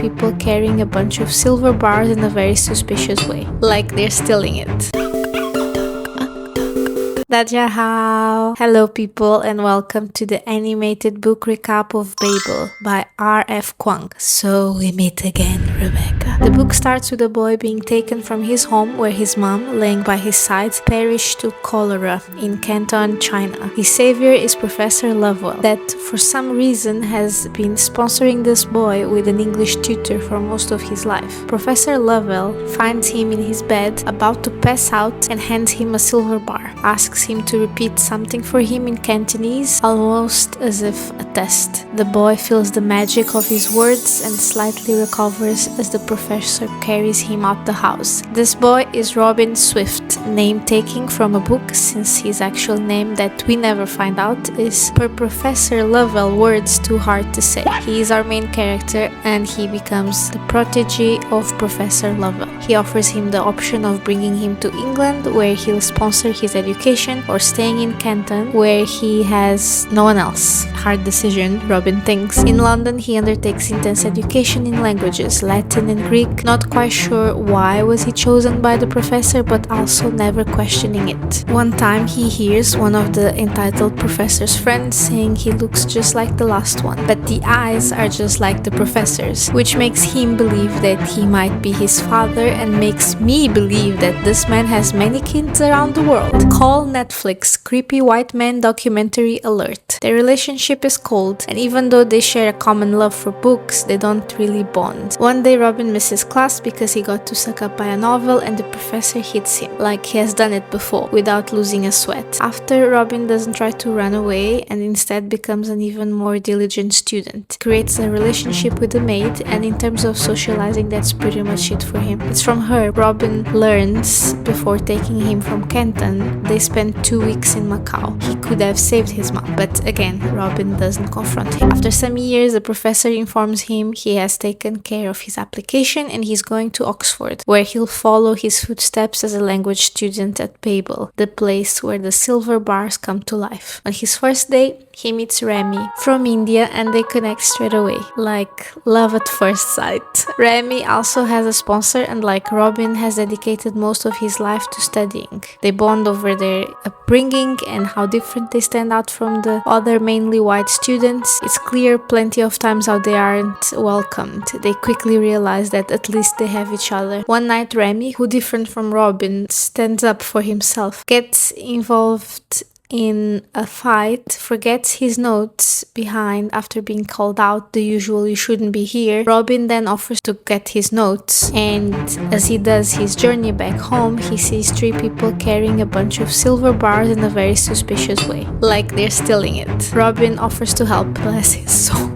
people carrying a bunch of silver bars in a very suspicious way, like they're stealing it. Dajahao! Hello people and welcome to the animated book recap of Babel by RF Kuang. So we meet again, Rebecca. The book starts with a boy being taken from his home where his mom, laying by his side, perished to cholera in Canton, China. His savior is Professor Lovell, that for some reason has been sponsoring this boy with an English tutor for most of his life. Professor Lovell finds him in his bed, about to pass out, and hands him a silver bar. Asks him to repeat something for him in Cantonese, almost as if a test. The boy feels the magic of his words and slightly recovers as the professor carries him out the house. This boy is Robin Swift, name taking from a book, since his actual name that we never find out is per Professor Lovell words too hard to say. He is our main character and he becomes the protege of Professor Lovell. He offers him the option of bringing him to England, where he'll sponsor his education, or staying in Canton, where he has no one else. Hard decision, Robin thinks. In London, he undertakes intense education in languages, Latin and Greek. Not quite sure why was he chosen by the professor, but also never questioning it. One time he hears one of the entitled professor's friends saying he looks just like the last one, but the eyes are just like the professor's, which makes him believe that he might be his father and makes me believe that this man has many kids around the world. Call Netflix creepy white man documentary alert. Their relationship is cold, and even though they share a common love for books, they don't really bond. One day Robin misses class because he got too sucked up by a novel and the professor hits him, like he has done it before, without losing a sweat. After, Robin doesn't try to run away and instead becomes an even more diligent student. Creates a relationship with the maid, and in terms of socializing, that's pretty much it for him. It's from her Robin learns, before taking him from Canton, they spent 2 weeks in Macau. He could have saved his mom, but again, Robin doesn't confront him. After some years, the professor informs him he has taken care of his application and he's going to Oxford, where he'll follow his footsteps as a language student at Babel, the place where the silver bars come to life. On his first day, he meets Remy from India and they connect straight away, like love at first sight. Remy also has a sponsor and, like Robin, has dedicated most of his life to studying. They bond over their upbringing and how different they stand out from the other mainly white students. It's clear plenty of times how they aren't welcomed. They quickly realize that at least they have each other. One night, Remy, who different from Robin, stands up for himself, gets involved in a fight, forgets his notes behind after being called out the usual "you shouldn't be here." Robin then offers to get his notes, and as he does his journey back home, he sees 3 people carrying a bunch of silver bars in a very suspicious way, like they're stealing it. Robin offers to help, bless his soul.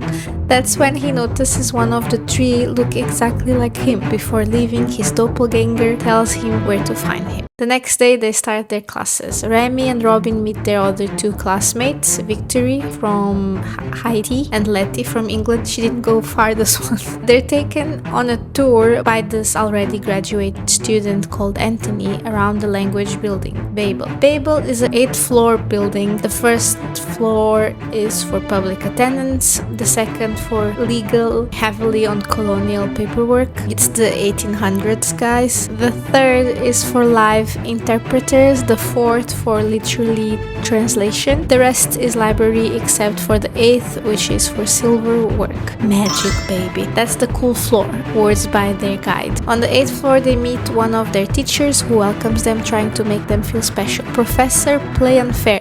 That's when he notices one of the 3 look exactly like him. Before leaving, his doppelganger tells him where to find him. The next day, they start their classes. Remy and Robin meet their other 2 classmates, Victory from Haiti and Letty from England. She didn't go far, this one. They're taken on a tour by this already graduate student called Anthony around the language building, Babel. Babel is an 8th floor building. The first floor is for public attendance, the second for legal, heavily on colonial paperwork. It's the 1800s, guys. The third is for live interpreters, the 4th for literally translation. The rest is library except for the 8th, which is for silver work. Magic, baby. That's the cool floor, words by their guide. On the 8th floor, they meet one of their teachers who welcomes them, trying to make them feel special. Professor Playfair.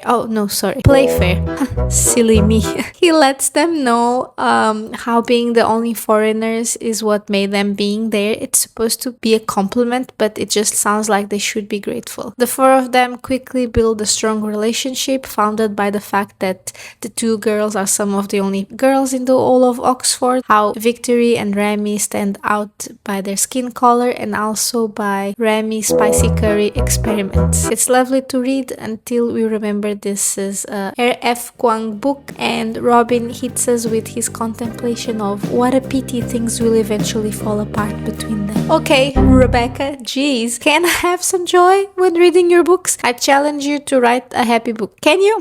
Silly me. He lets them know how being the only foreigners is what made them being there. It's supposed to be a compliment, but it just sounds like they should be grateful. The 4 of them quickly build a strong relationship, founded by the fact that the 2 girls are some of the only girls in the whole of Oxford, how Victory and Remy stand out by their skin color and also by Remy's spicy curry experiments. It's lovely to read until we remember this is a RF Kuang book, and Robin hits us with his contemplation of what a pity things will eventually fall apart between them. Okay, Rebecca, geez, can I have some joy? joy when reading your books? I challenge you to write a happy book. Can you?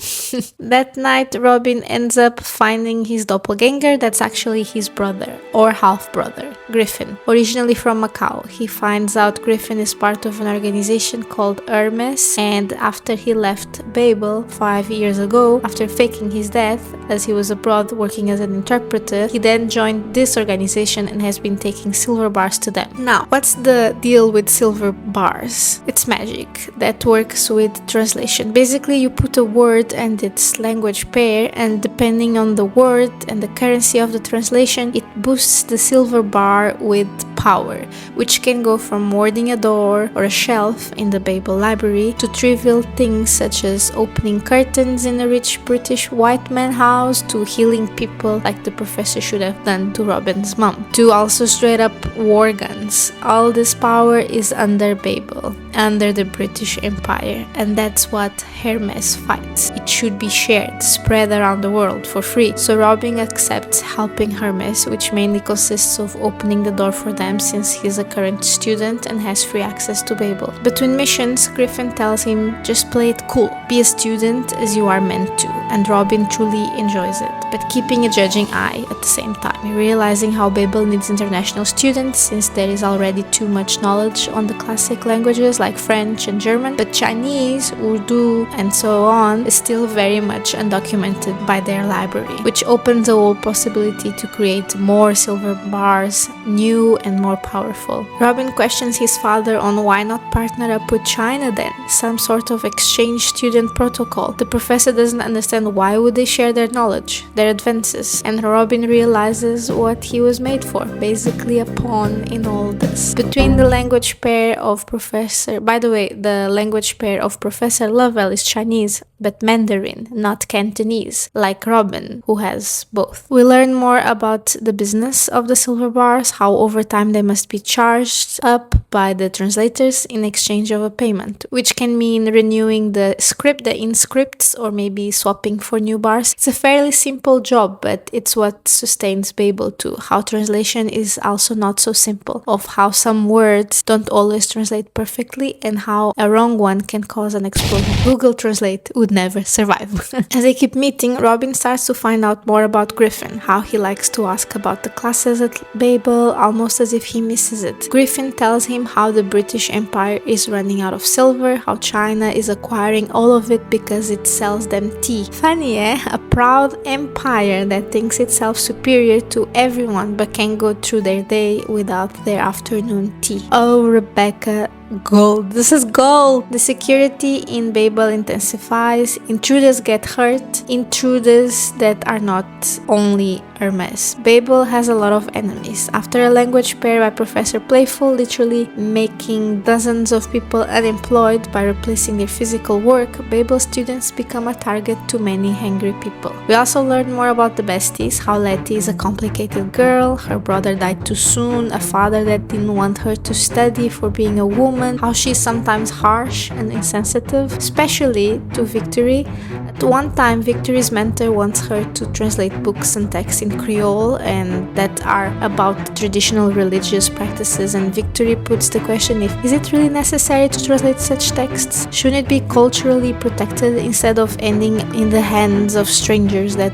That night, Robin ends up finding his doppelganger that's actually his brother, or half-brother, Griffin, originally from Macau. He finds out Griffin is part of an organization called Hermes, and after he left Babel 5 years ago, after faking his death, as he was abroad working as an interpreter, he then joined this organization and has been taking silver bars to them. Now, what's the deal with silver bars? It's magic that works with translation. Basically, you put a word and its language pair, and depending on the word and the currency of the translation, it boosts the silver bar with power, which can go from warding a door or a shelf in the Babel library to trivial things such as opening curtains in a rich British white man house to healing people like the professor should have done to Robin's mom, to also straight up war guns. All this power is under Babel, under the British Empire, and that's what Hermes fights. It should be shared, spread around the world for free. So Robin accepts helping Hermes, which mainly consists of opening the door for them since he's a current student and has free access to Babel. Between missions, Griffin tells him just play it cool, be a student as you are meant to, and Robin truly enjoys it, but keeping a judging eye at the same time, realizing how Babel needs international students since there is already too much knowledge on the classic languages like French and German, but Chinese, Urdu, and so on is still very much undocumented by their library, which opens a whole possibility to create more silver bars, new and more powerful. Robin questions his father on why not partner up with China then, some sort of exchange student protocol. The professor doesn't understand why would they share their knowledge, their advances, and Robin realizes what he was made for, basically a pawn in all this. Between the language pair of Professor, by the way, the language pair of Professor Lovell is Chinese, but Mandarin, not Cantonese, like Robin, who has both. We learn more about the business of the silver bars, how over time they must be charged up by the translators in exchange of a payment, which can mean renewing the script, the in-scripts, or maybe swapping for new bars. It's a fairly simple job, but it's what sustains Babel too, how translation is also not so simple, of how some words don't always translate perfectly and how a wrong one can cause an explosion. Google Translate would never survive. As they keep meeting, Robin starts to find out more about Griffin, how he likes to ask about the classes at Babel, almost as if he misses it. Griffin tells him how the British Empire is running out of silver, how China is acquiring all of it because it sells them tea. Funny, eh? A proud empire that thinks itself superior to everyone but can go through their day without their afternoon tea. Oh, Rebecca, gold. This is gold. The security in Babel intensifies. Intruders get hurt. Intruders that are not only Hermes. Babel has a lot of enemies. After a language pair by Professor Playful literally making dozens of people unemployed by replacing their physical work, Babel students become a target to many hungry people. We also learn more about the besties, how Letty is a complicated girl, her brother died too soon, a father that didn't want her to study for being a woman, how she's sometimes harsh and insensitive, especially to Victory. At one time, Victory's mentor wants her to translate books and texts in Creole and that are about traditional religious practices, and Victory puts the question if is it really necessary to translate such texts? Shouldn't it be culturally protected instead of ending in the hands of strangers that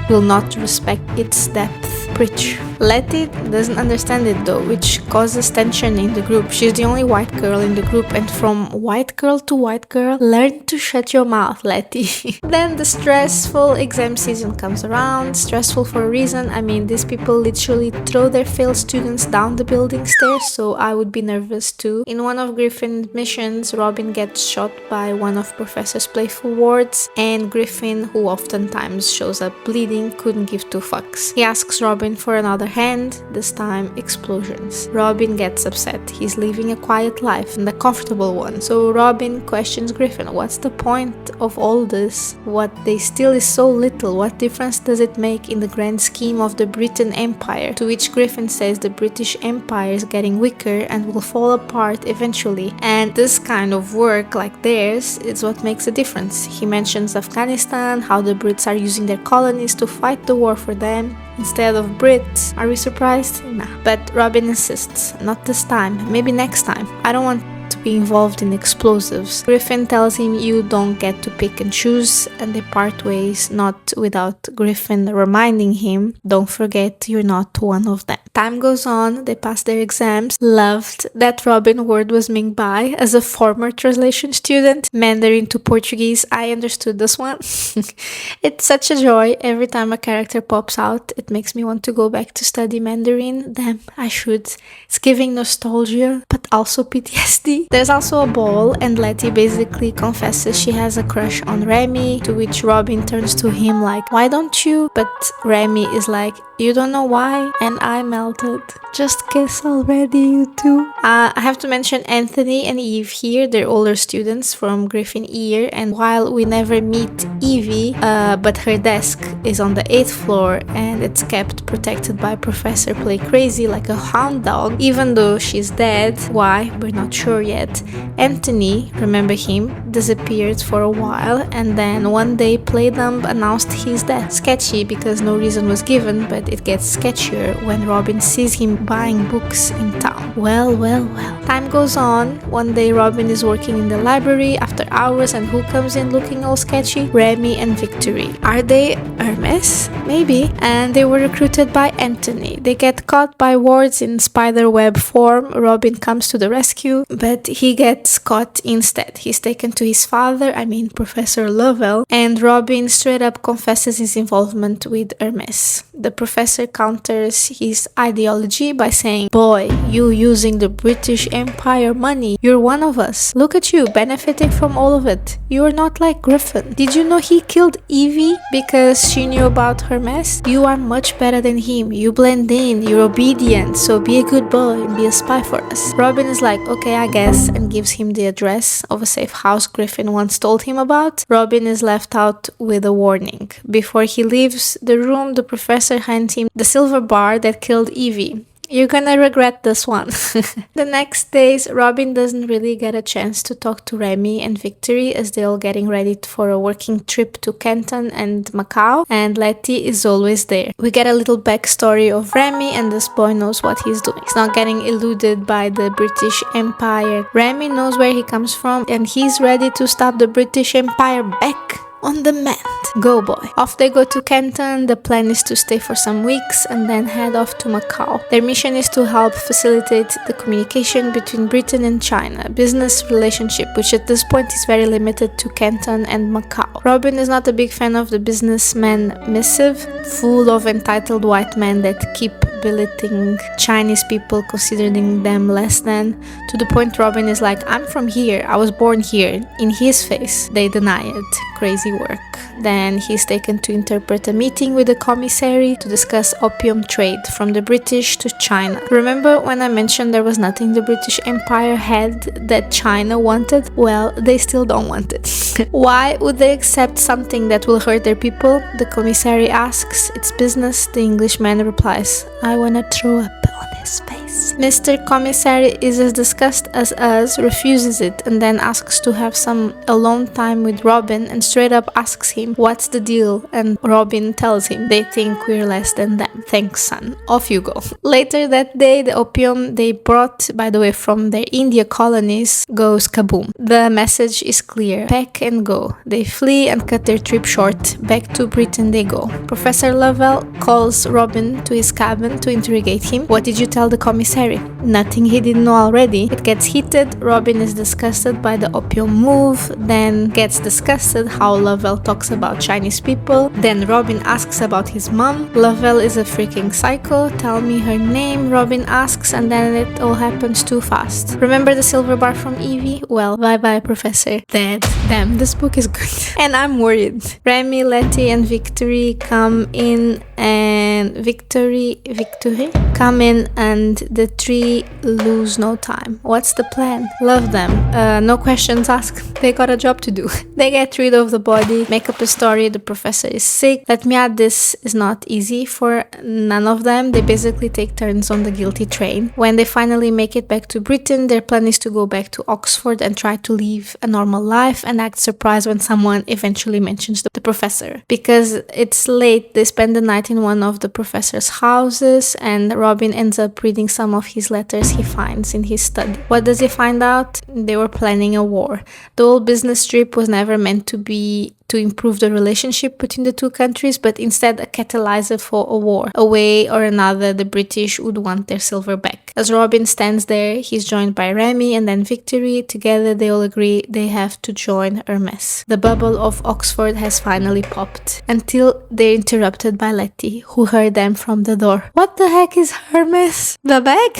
will not respect its depth? Preach. Letty doesn't understand it though, which causes tension in the group. She's the only white girl in the group, and from white girl to white girl, learn to shut your mouth, Letty. Then the stressful exam season comes around. Stressful for a reason. I mean, these people literally throw their failed students down the building stairs, so I would be nervous too. In one of Griffin's missions, Robin gets shot by one of Professor's playful wards, and Griffin, who oftentimes shows up bleeding, couldn't give two fucks. He asks Robin for another hand, this time explosions. Robin gets upset. He's living a quiet life and a comfortable one. So Robin questions Griffin, what's the point of all this? What they steal is so little. What difference does it make in the grand scheme of the Britain Empire? To which Griffin says the British Empire is getting weaker and will fall apart eventually. And this kind of work like theirs is what makes a difference. He mentions Afghanistan, how the Brits are using their colonies to fight the war for them instead of Brits. Are we surprised? Nah. But Robin insists, not this time, maybe next time. I don't want to be involved in explosives. Griffin tells him you don't get to pick and choose, and they part ways, not without Griffin reminding him, don't forget you're not one of them. Time goes on, they pass their exams. Loved that Robin word was Ming Bai. As a former translation student, Mandarin to Portuguese, I understood this one. It's such a joy every time a character pops out. It makes me want to go back to study Mandarin. Damn, I should. It's giving nostalgia, but also PTSD. There's also a ball, and Letty basically confesses she has a crush on Remy, to which Robin turns to him like, why don't you? But Remy is like, you don't know why? And I melted. Just kiss already, you two. I have to mention Anthony and Eve here. They're older students from Griffin Ear, and while we never meet Evie, but her desk is on the 8th floor and it's kept protected by Professor Play Crazy like a hound dog, even though she's dead. Why? We're not sure yet. Anthony, remember him, disappeared for a while, and then one day Playdumb announced his death. Sketchy because no reason was given, but it gets sketchier when Robin sees him buying books in town. Well. Time goes on. One day Robin is working in the library after hours, and who comes in looking all sketchy? Remy and Victory. Are they Hermes? Maybe. And they were recruited by Anthony. They get caught by wards in spiderweb form. Robin comes to the rescue, but he gets caught instead. He's taken to his father, Professor Lovell, and Robin straight up confesses his involvement with Hermes. The professor counters his ideology by saying, boy, you using the British Empire money. You're one of us. Look at you, benefiting from all of it. You're not like Griffin. Did you know he killed Evie because she knew about Hermes? You are much better than him. You blend in, you're obedient, so be a good boy and be a spy for us. Robin is like, okay, I guess, and gives him the address of a safe house Griffin once told him about. Robin is left out with a warning. Before he leaves the room, the professor hands him the silver bar that killed Evie. You're gonna regret this one. The next days, Robin doesn't really get a chance to talk to Remy and Victory as they're all getting ready for a working trip to Canton and Macau, and Letty is always there. We get a little backstory of Remy, and this boy knows what he's doing. He's not getting eluded by the British Empire. Remy knows where he comes from, and he's ready to stop the British Empire back on the mend. Go boy. Off they go to Canton. The plan is to stay for some weeks and then head off to Macau. Their mission is to help facilitate the communication between Britain and China, business relationship which at this point is very limited to Canton and Macau. Robin is not a big fan of the businessman missive, full of entitled white men that keep belittling Chinese people, considering them less than, to the point Robin is like, I'm from here, I was born here. In his face, they deny it. Crazy work. Then he's taken to interpret a meeting with the commissary to discuss opium trade from the British to China. Remember when I mentioned there was nothing the British Empire had that China wanted? Well, they still don't want it. Why would they accept something that will hurt their people? The commissary asks. It's business. The Englishman replies, I wanna throw up on his face. Mr. Commissary is as disgusted as us, refuses it, and then asks to have some alone time with Robin and straight up asks him, what's the deal? And Robin tells him, they think we're less than them. Thanks, son. Off you go. Later that day, the opium they brought, by the way, from their India colonies, goes kaboom. The message is clear. Pack and go. They flee and cut their trip short. Back to Britain they go. Professor Lovell calls Robin to his cabin to interrogate him. What did you tell the commissary? Nothing he didn't know already. It gets heated. Robin is disgusted by the opium move, then gets disgusted how Lovell talks about Chinese people. Then Robin asks about his mom. Lovell is a freaking psycho. Tell me her name, Robin asks, and then it all happens too fast. Remember the silver bar from Evie? Well, bye bye, Professor. Dead. Damn, this book is good. And I'm worried. Remy, Letty, and Victory come in, and Victory come in, and the three lose no time. What's the plan? Love them. No questions asked. They got a job to do. They get rid of the body, make up a story. The professor is sick. Let me add, this is not easy for none of them. They basically take turns on the guilty train. When they finally make it back to Britain, their plan is to go back to Oxford and try to live a normal life and act surprised when someone eventually mentions the professor. Because it's late, they spend the night in one of the professor's houses, and Robin ends up reading some of his letters he finds in his study. What does he find out? They were planning a war. The whole business trip was never meant to be to improve the relationship between the two countries, but instead a catalyzer for a war. A way or another, the British would want their silver back. As Robin stands there, he's joined by Remy and then Victory. Together they all agree they have to join Hermes. The bubble of Oxford has finally popped, until they're interrupted by Letty, who heard them from the door. What the heck is Hermes? The bag?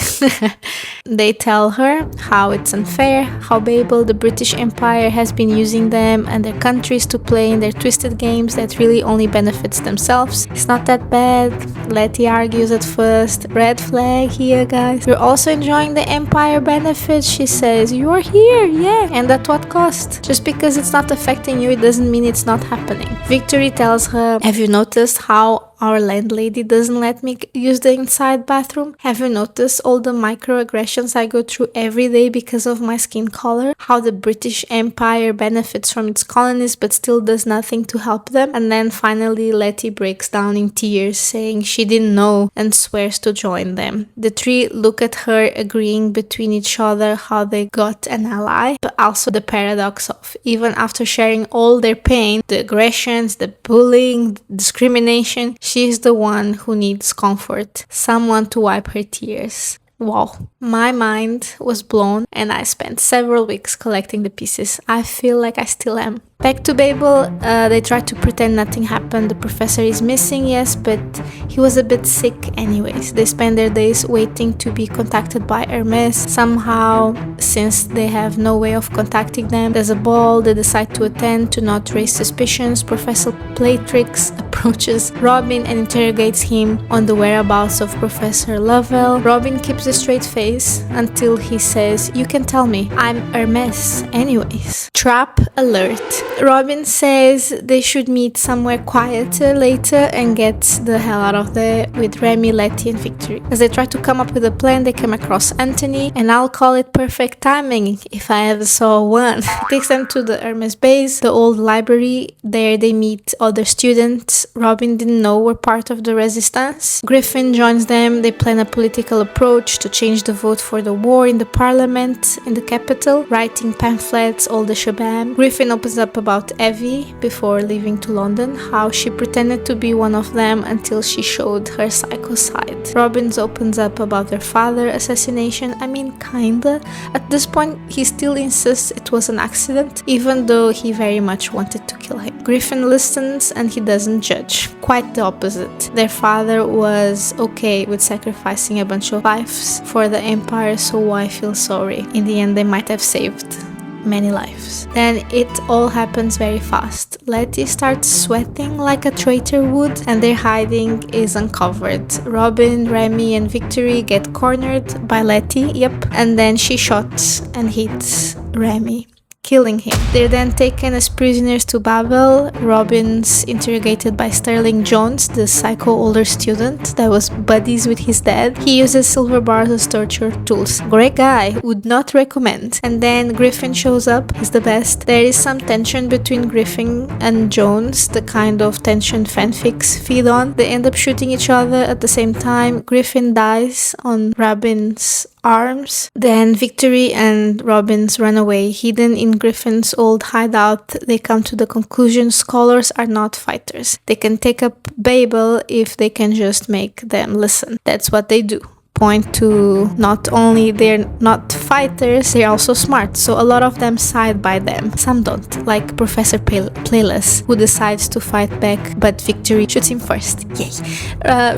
They tell her how it's unfair, how Babel, the British Empire, has been using them and their countries to play in their twisted games that really only benefits themselves. It's not that bad, Letty argues at first. Red flag here, guys. You're also enjoying the Empire benefits, she says. You're here, yeah. And at what cost? Just because it's not affecting you, it doesn't mean it's not happening. Victory tells her, have you noticed how our landlady doesn't let me use the inside bathroom? Have you noticed all the microaggressions I go through every day because of my skin color? How the British Empire benefits from its colonies but still does nothing to help them? And then finally Letty breaks down in tears, saying she didn't know, and swears to join them. The three look at her, agreeing between each other how they got an ally, but also the paradox of, even after sharing all their pain, the aggressions, the bullying, discrimination, she's the one who needs comfort, someone to wipe her tears. Wow, my mind was blown and I spent several weeks collecting the pieces. I feel like I still am. Back to Babel, they try to pretend nothing happened. The professor is missing, yes, but he was a bit sick anyways. They spend their days waiting to be contacted by Hermes. Somehow, since they have no way of contacting them, there's a ball they decide to attend to not raise suspicions. Professor Playtrix approaches Robin and interrogates him on the whereabouts of Professor Lovell. Robin keeps a straight face until he says, you can tell me, I'm Hermes anyways. Trap alert. Robin says they should meet somewhere quieter later and get the hell out of there with Remy, Letty and Victory. As they try to come up with a plan, they come across Anthony, and I'll call it perfect timing if I ever saw one. He takes them to the Hermes base, the old library. There they meet other students Robin didn't know were part of the resistance. Griffin joins them. They plan a political approach to change the vote for the war in the parliament in the capital, writing pamphlets, all the shabam. Griffin opens up about Evie before leaving to London, how she pretended to be one of them until she showed her psycho side. Robbins opens up about their father assassination. I mean, kinda. At this point, he still insists it was an accident, even though he very much wanted to kill him. Griffin listens and he doesn't judge. Quite the opposite. Their father was okay with sacrificing a bunch of lives for the Empire, so why feel sorry? In the end, they might have saved many lives. Then it all happens very fast. Letty starts sweating like a traitor would, and their hiding is uncovered. Robin, Remy and Victory get cornered by Letty, and then she shoots and hits Remy, killing him. They're then taken as prisoners to Babel. Robin's interrogated by Sterling Jones, the psycho older student that was buddies with his dad. He uses silver bars as torture tools. Great guy, would not recommend. And then Griffin shows up, he's the best. There is some tension between Griffin and Jones, the kind of tension fanfics feed on. They end up shooting each other at the same time. Griffin dies on Robin's arms. Then Victory and Robbins run away. Hidden in Griffin's old hideout, they come to the conclusion scholars are not fighters. They can take up Babel if they can just make them listen. That's what they do. Point to not only they're not fighters, they're also smart, so a lot of them side by them. Some don't, like Professor Playless, who decides to fight back, but Victory shoots him first. Yay!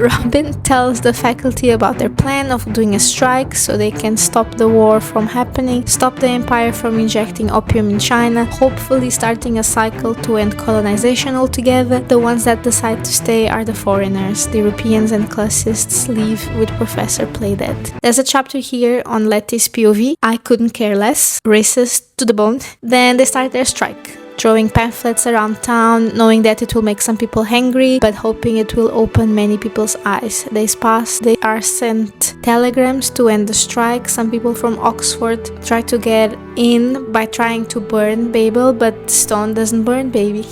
Robin tells the faculty about their plan of doing a strike so they can stop the war from happening, stop the Empire from injecting opium in China, hopefully starting a cycle to end colonization altogether. The ones that decide to stay are the foreigners. The Europeans and classists leave with Professor Playdead. There's a chapter here on Letty's POV. I couldn't care less. Racist to the bone. Then they start their strike. throwing pamphlets around town, knowing that it will make some people hungry, but hoping it will open many people's eyes. Days pass, they are sent telegrams to end the strike. Some people from Oxford try to get in by trying to burn Babel, but stone doesn't burn, baby.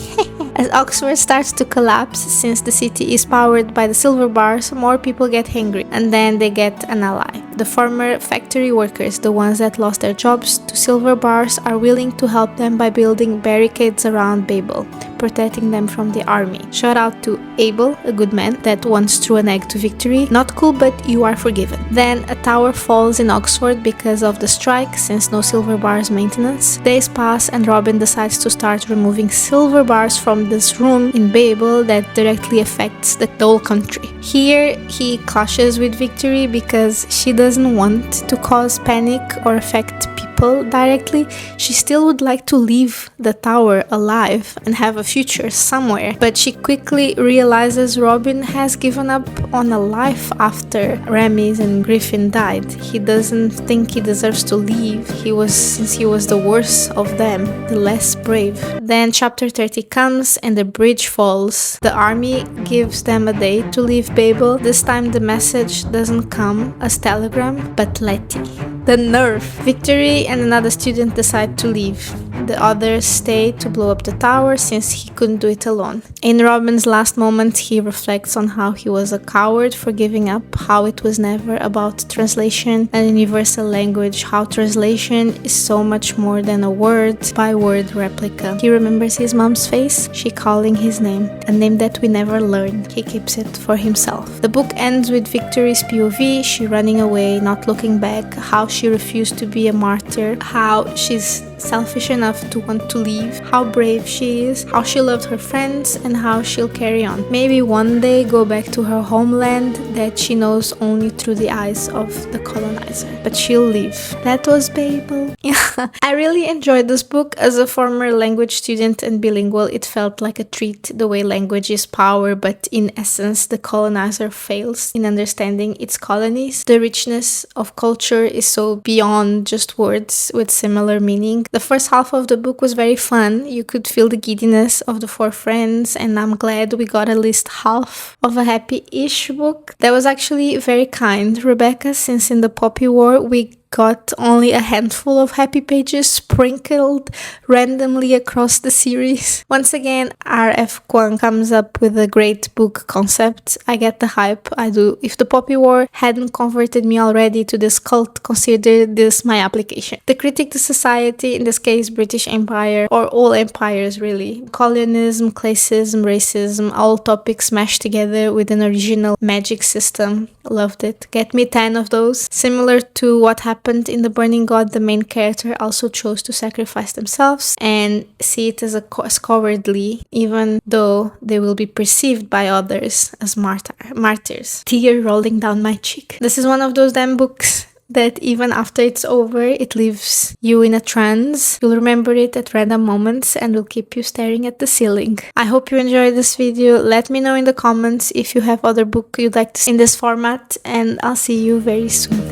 As Oxford starts to collapse, since the city is powered by the silver bars, more people get hungry, and then they get an ally. The former factory workers, the ones that lost their jobs to silver bars, are willing to help them by building barricades around Babel, protecting them from the army. Shout out to Abel, a good man that once threw an egg to victory. Not cool, but you are forgiven. Then a tower falls in Oxford because of the strike, since no silver bars maintenance. Days pass and Robin decides to start removing silver bars from this room in Babel that directly affects the whole country. Here he clashes with Victory because she doesn't want to cause panic or affect people directly. She still would like to leave the tower alive and have a future somewhere, but she quickly realizes Robin has given up on a life after Hermes and Griffin died. He doesn't think he deserves to leave. Since he was the worst of them, the less brave. Then chapter 30 comes and the bridge falls. The army gives them a day to leave Babel. This time the message doesn't come as telegram, but Letty. The nerve! Victory and another student decide to leave. The others stay to blow up the tower since he couldn't do it alone. In Robin's last moment, he reflects on how he was a coward for giving up, how it was never about translation and universal language, how translation is so much more than a word-by-word replica. He remembers his mom's face, she calling his name, a name that we never learned. He keeps it for himself. The book ends with Victory's POV, she running away, not looking back, how she refused to be a martyr, how she's selfish enough to want to leave, how brave she is, how she loved her friends, and how she'll carry on. Maybe one day go back to her homeland that she knows only through the eyes of the colonizer. But she'll leave. That was Babel. Yeah, I really enjoyed this book. As a former language student and bilingual, it felt like a treat the way language is power, but in essence the colonizer fails in understanding its colonies. The richness of culture is so beyond just words with similar meaning. The first half of the book was very fun. You could feel the giddiness of the four friends, and I'm glad we got at least half of a happy-ish book. That was actually very kind, Rebecca, since in the Poppy War we got only a handful of happy pages sprinkled randomly across the series. Once again, RF Kuang comes up with a great book concept. I get the hype, I do. If the Poppy War hadn't converted me already to this cult, consider this my application. The critique to society, in this case British Empire, or all empires really. Colonialism, classism, racism, all topics mashed together with an original magic system. Loved it. Get me 10 of those. Similar to what happened in The Burning God, the main character also chose to sacrifice themselves and see it as cowardly, even though they will be perceived by others as martyrs. Tear rolling down my cheek. This is one of those damn books that even after it's over, it leaves you in a trance. You'll remember it at random moments and will keep you staring at the ceiling. I hope you enjoyed this video. Let me know in the comments if you have other book you'd like to see in this format, and I'll see you very soon.